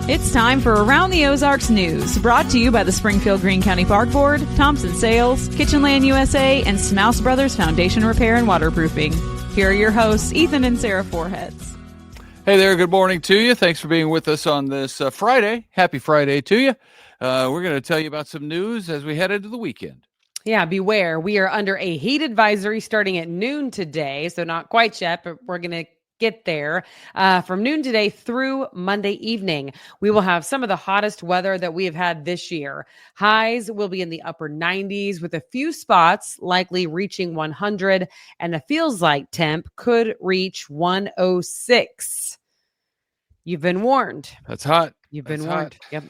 It's time for Around the Ozarks News, brought to you by the Springfield Greene County Park Board, Thompson Sales, Kitchenland USA, and Smouse Brothers Foundation Repair and Waterproofing. Here are your hosts, Ethan and Sarah Foreheads. Hey there, good morning to you. Thanks for being with us on this Friday. Happy Friday to you. We're going to tell you about some news as we head into the weekend. Yeah, beware. We are under a heat advisory starting at noon today, so not quite yet, but we're going to get there from noon today through Monday evening. We will have some of the hottest weather that we have had this year. Highs will be in the upper 90s with a few spots likely reaching 100, and a feels like temp could reach 106. You've been warned. That's hot. You've been warned. Yep.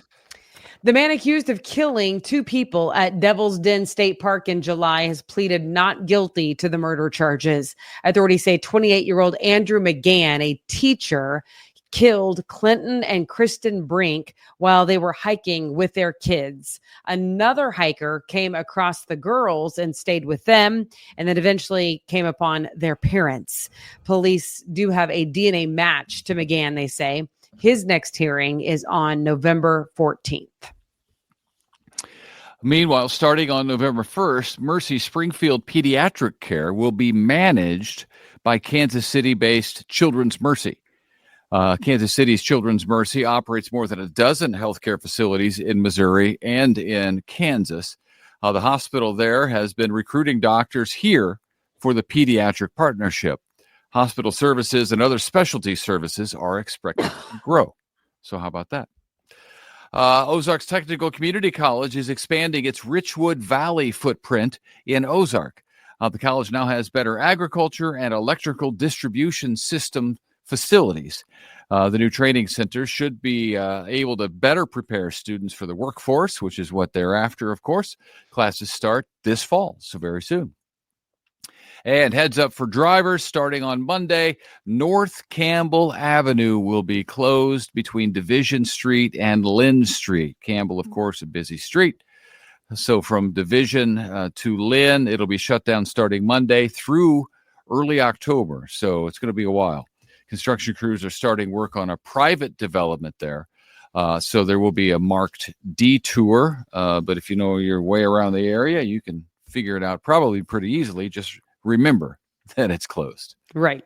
The man accused of killing two people at Devil's Den State Park in July has pleaded not guilty to the murder charges. Authorities say 28-year-old Andrew McGann, a teacher, killed Clinton and Kristen Brink while they were hiking with their kids. Another hiker came across the girls and stayed with them, and then eventually came upon their parents. Police do have a DNA match to McGann, they say. His next hearing is on November 14th. Meanwhile, starting on November 1st, Mercy Springfield Pediatric Care will be managed by Kansas City-based Children's Mercy. Kansas City's Children's Mercy operates more than a dozen healthcare facilities in Missouri and in Kansas. The hospital there has been recruiting doctors here for the pediatric partnership. Hospital services and other specialty services are expected to grow. So how about that? Ozarks Technical Community College is expanding its Richwood Valley footprint in Ozark. The college now has better agriculture and electrical distribution system facilities. The new training center should be able to better prepare students for the workforce, which is what they're after, of course. Classes start this fall, so very soon. And heads up for drivers, starting on Monday, North Campbell Avenue will be closed between Division Street and Lynn Street. Campbell, of course, a busy street. So from Division to Lynn, it'll be shut down starting Monday through early October. So it's going to be a while. Construction crews are starting work on a private development there. So there will be a marked detour. But if you know your way around the area, you can figure it out probably pretty easily. Just remember that it's closed. Right.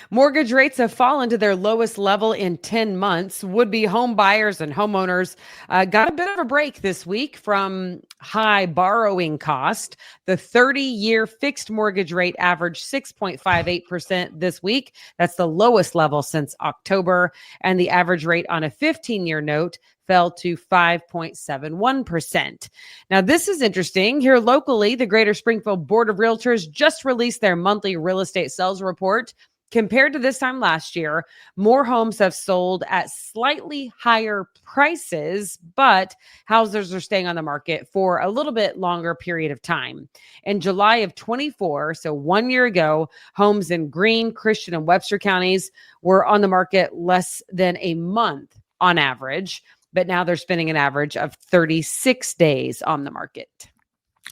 Mortgage rates have fallen to their lowest level in 10 months. Would-be home buyers and homeowners got a bit of a break this week from high borrowing cost. The 30-year fixed mortgage rate averaged 6.58% this week. That's the lowest level since October. And the average rate on a 15-year note fell to 5.71%. Now, this is interesting. Here locally, the Greater Springfield Board of Realtors just released their monthly real estate sales report. Compared to this time last year, more homes have sold at slightly higher prices, but houses are staying on the market for a little bit longer period of time. In July of 24, so 1 year ago, homes in Greene, Christian, and Webster counties were on the market less than a month on average. But now they're spending an average of 36 days on the market.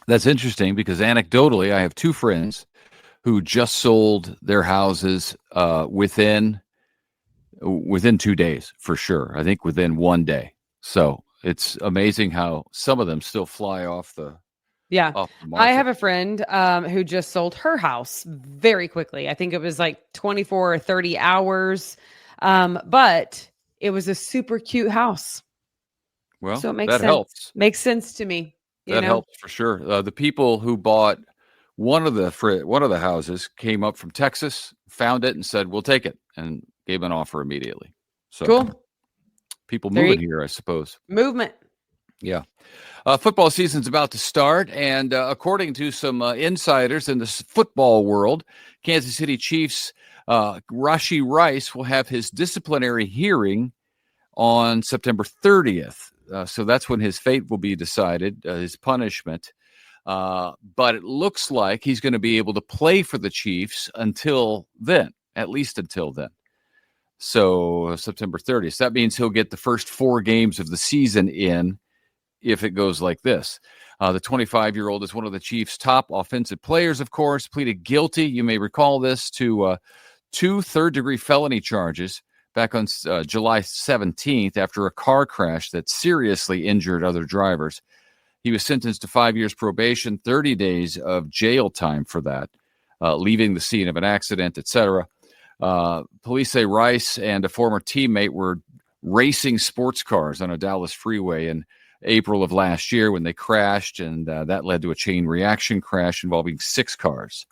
That's interesting because anecdotally, I have two friends who just sold their houses within 2 days, for sure. I think within 1 day. So it's amazing how some of them still fly off the market. I have a friend who just sold her house very quickly. I think it was like 24 or 30 hours. But it was a super cute house. Well, so it makes that sense. helps. Makes sense to me. That helps for sure. The people who bought one of the houses came up from Texas, found it, and said, "We'll take it," and gave an offer immediately. So cool. People moving here, I suppose. Movement. Yeah. Football season's about to start, and according to some insiders in the football world, Kansas City Chiefs Rashee Rice will have his disciplinary hearing on September 30th. So that's when his fate will be decided, his punishment. But it looks like he's going to be able to play for the Chiefs until then, at least until then. So September 30th. That means he'll get the first 4 games of the season in if it goes like this. The 25-year-old is one of the Chiefs' top offensive players, of course, pleaded guilty. You may recall this to 2 third-degree felony charges back on July 17th after a car crash that seriously injured other drivers. He was sentenced to 5 years probation, 30 days of jail time for that, leaving the scene of an accident, etc. Police say Rice and a former teammate were racing sports cars on a Dallas freeway in April of last year when they crashed, and that led to a chain reaction crash involving 6 cars.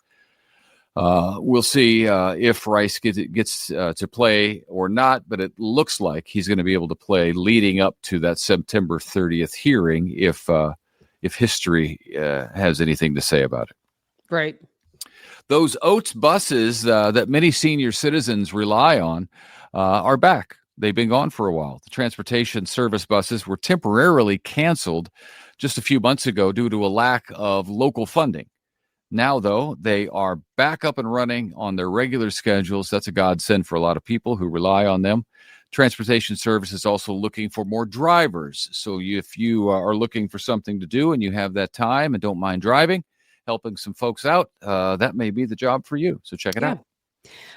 We'll see if Rice gets to play or not, but it looks like he's going to be able to play leading up to that September 30th hearing if history has anything to say about it. Right. Those Oates buses that many senior citizens rely on are back. They've been gone for a while. The transportation service buses were temporarily canceled just a few months ago due to a lack of local funding. Now, though, they are back up and running on their regular schedules. That's a godsend for a lot of people who rely on them. Transportation Service is also looking for more drivers. So if you are looking for something to do and you have that time and don't mind driving, helping some folks out, that may be the job for you. So check it out.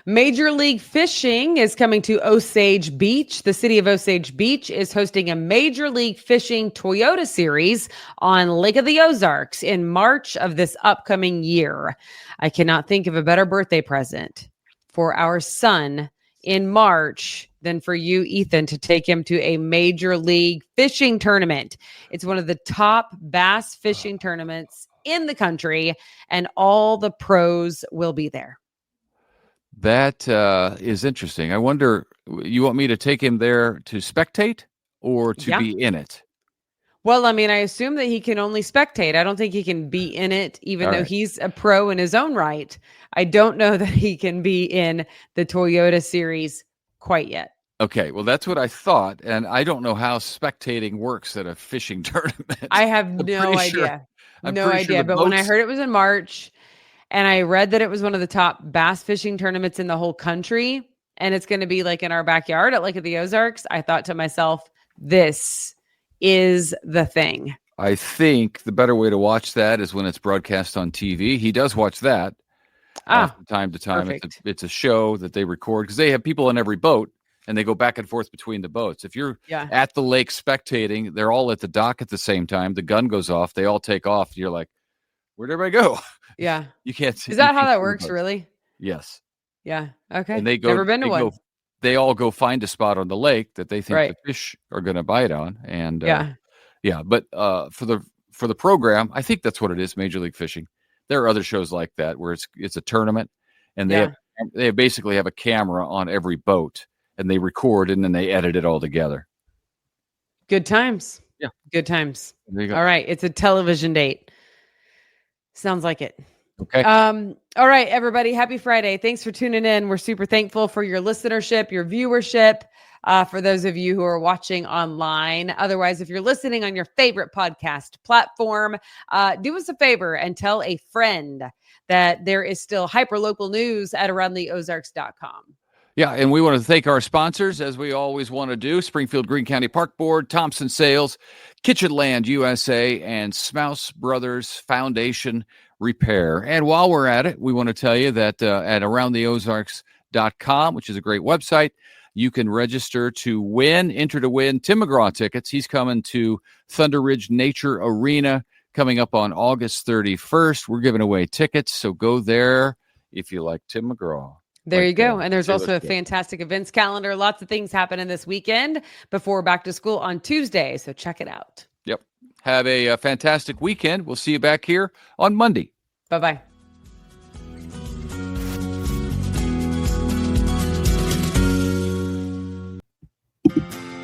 Major League Fishing is coming to Osage Beach. The city of Osage Beach is hosting a Major League Fishing Toyota Series on Lake of the Ozarks in March of this upcoming year. I cannot think of a better birthday present for our son in March than for you, Ethan, to take him to a Major League Fishing tournament. It's one of the top bass fishing tournaments in the country, and all the pros will be there. That is interesting. I wonder, you want me to take him there to spectate or to be in it? Well, I mean, I assume that he can only spectate. I don't think he can be in it, even though he's a pro in his own right. I don't know that he can be in the Toyota Series quite yet. Okay, well, that's what I thought, and I don't know how spectating works at a fishing tournament. I have no idea. No idea. But when I heard it was in March, and I read that it was one of the top bass fishing tournaments in the whole country, and it's going to be like in our backyard at Lake of the Ozarks, I thought to myself, this is the thing. I think the better way to watch that is when it's broadcast on TV. He does watch that from time to time. It's a show that they record because they have people on every boat, and they go back and forth between the boats. If you're at the lake spectating, they're all at the dock at the same time. The gun goes off. They all take off. You're like, where'd everybody go? Yeah. You can't see. Is that how that works, really? Yes. Yeah. Okay. And they go, never been to one. They all go find a spot on the lake that they think the fish are going to bite on. And but for the program, I think that's what it is, Major League Fishing. There are other shows like that where it's a tournament, and they basically have a camera on every boat, and they record and then they edit it all together. Good times. Yeah. Good times. There you go. All right. It's a television date. Sounds like it. Okay. All right, everybody. Happy Friday. Thanks for tuning in. We're super thankful for your listenership, your viewership, for those of you who are watching online. Otherwise, if you're listening on your favorite podcast platform, do us a favor and tell a friend that there is still hyperlocal news at aroundtheozarks.com. Yeah, and we want to thank our sponsors, as we always want to do, Springfield Greene County Park Board, Thompson Sales, Kitchenland USA, and Smouse Brothers Foundation Repair. And while we're at it, we want to tell you that at aroundtheozarks.com, which is a great website, you can register to enter to win Tim McGraw tickets. He's coming to Thunder Ridge Nature Arena coming up on August 31st. We're giving away tickets, so go there if you like Tim McGraw. There you go. And there's also a fantastic events calendar. Lots of things happening this weekend before back to school on Tuesday. So check it out. Yep. Have a fantastic weekend. We'll see you back here on Monday. Bye-bye.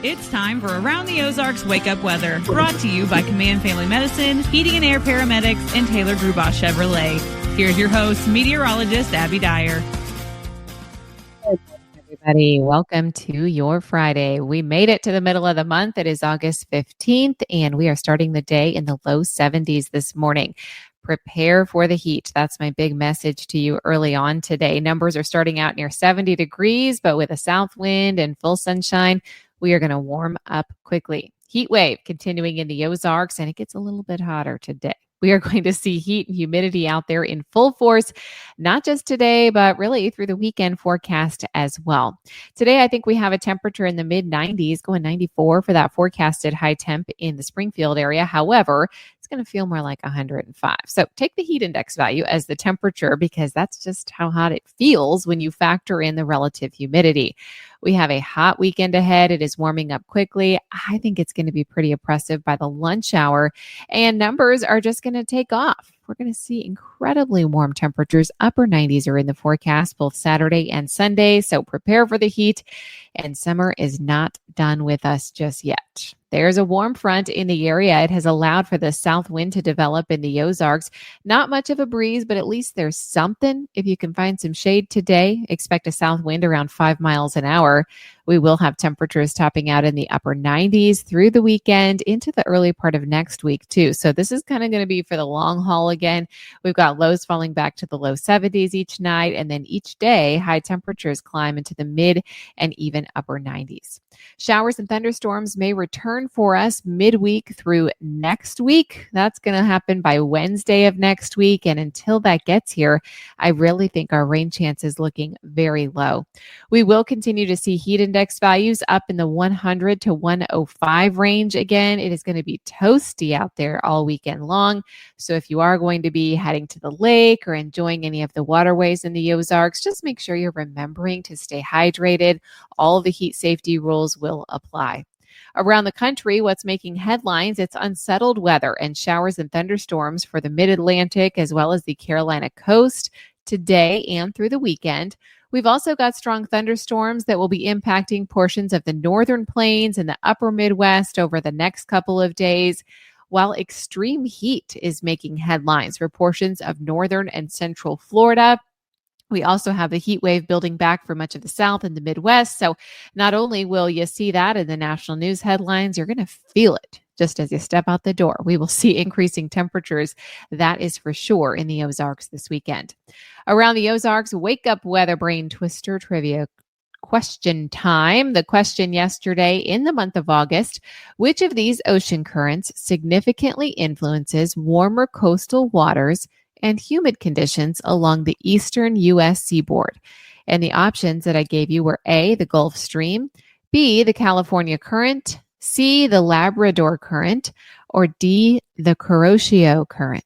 It's time for Around the Ozarks Wake Up Weather, brought to you by Command Family Medicine, Heating and Air Paramedics, and Taylor Grubaugh Chevrolet. Here's your host, meteorologist Abby Dyer. Everybody, welcome to your Friday. We made it to the middle of the month. It is August 15th, and we are starting the day in the low 70s this morning. Prepare for the heat. That's my big message to you early on today. Numbers are starting out near 70 degrees, but with a south wind and full sunshine, we are going to warm up quickly. Heat wave continuing in the Ozarks, and it gets a little bit hotter today. We are going to see heat and humidity out there in full force, not just today, but really through the weekend forecast as well. Today, I think we have a temperature in the mid 90s, going 94 for that forecasted high temp in the Springfield area. However, it's going to feel more like 105. So take the heat index value as the temperature because that's just how hot it feels when you factor in the relative humidity. We have a hot weekend ahead. It is warming up quickly. I think it's going to be pretty oppressive by the lunch hour, and numbers are just going to take off. We're going to see incredibly warm temperatures. Upper 90s are in the forecast both Saturday and Sunday, so prepare for the heat. And summer is not done with us just yet. There's a warm front in the area. It has allowed for the south wind to develop in the Ozarks. Not much of a breeze, but at least there's something. If you can find some shade today, expect a south wind around 5 miles an hour. We will have temperatures topping out in the upper 90s through the weekend into the early part of next week too. So this is kind of going to be for the long haul again. We've got lows falling back to the low 70s each night, and then each day high temperatures climb into the mid and even upper 90s. Showers and thunderstorms may return for us midweek through next week. That's going to happen by Wednesday of next week. And until that gets here, I really think our rain chance is looking very low. We will continue to see heat index values up in the 100 to 105 range. Again, it is going to be toasty out there all weekend long. So if you are going to be heading to the lake or enjoying any of the waterways in the Ozarks, just make sure you're remembering to stay hydrated. All of the heat safety rules will apply. Around the country, what's making headlines, it's unsettled weather and showers and thunderstorms for the mid-Atlantic as well as the Carolina coast today and through the weekend. We've also got strong thunderstorms that will be impacting portions of the northern plains and the upper Midwest over the next couple of days, while extreme heat is making headlines for portions of northern and central Florida. We also have the heat wave building back for much of the South and the Midwest. So not only will you see that in the national news headlines, you're going to feel it just as you step out the door. We will see increasing temperatures. That is for sure in the Ozarks this weekend. Around the Ozarks, wake up weather brain twister trivia question time. The question yesterday in the month of August, which of these ocean currents significantly influences warmer coastal waters and humid conditions along the eastern U.S. seaboard? And the options that I gave you were A, the Gulf Stream, B, the California Current, C, the Labrador Current, or D, the Kuroshio Current.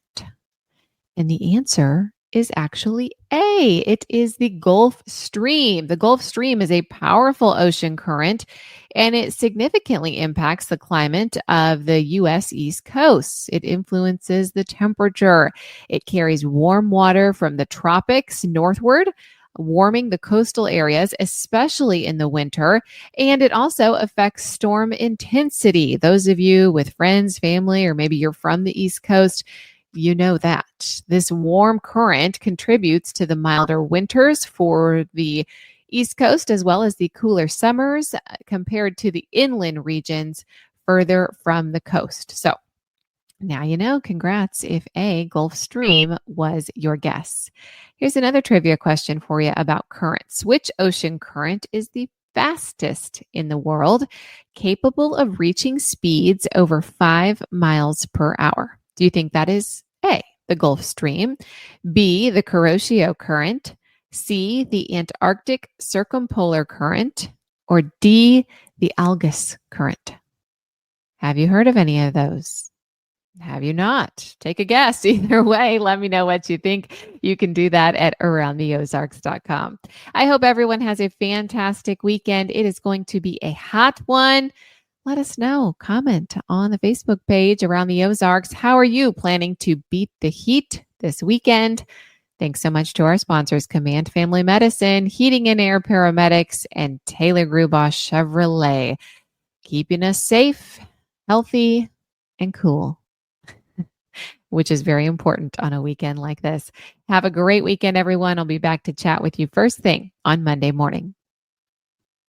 And the answer is actually A. It is the Gulf Stream. The Gulf Stream is a powerful ocean current, and it significantly impacts the climate of the U.S. East Coast. It influences the temperature. It carries warm water from the tropics northward, warming the coastal areas, especially in the winter. And it also affects storm intensity. Those of you with friends, family, or maybe you're from the East Coast, you know that this warm current contributes to the milder winters for the East Coast as well as the cooler summers compared to the inland regions further from the coast. So now you know. Congrats if A, Gulf Stream was your guess. Here's another trivia question for you about currents. Which ocean current is the fastest in the world, capable of reaching speeds over 5 miles per hour? Do you think that is A, the Gulf Stream, B, the Kuroshio Current, C, the Antarctic Circumpolar Current, or D, the Algus Current? Have you heard of any of those? Have you not? Take a guess. Either way, let me know what you think. You can do that at aroundtheozarks.com. I hope everyone has a fantastic weekend. It is going to be a hot one. Let us know. Comment on the Facebook page Around the Ozarks. How are you planning to beat the heat this weekend? Thanks so much to our sponsors, Command Family Medicine, Heating and Air Paramedics, and Taylor Grubosh Chevrolet, keeping us safe, healthy, and cool, which is very important on a weekend like this. Have a great weekend, everyone. I'll be back to chat with you first thing on Monday morning.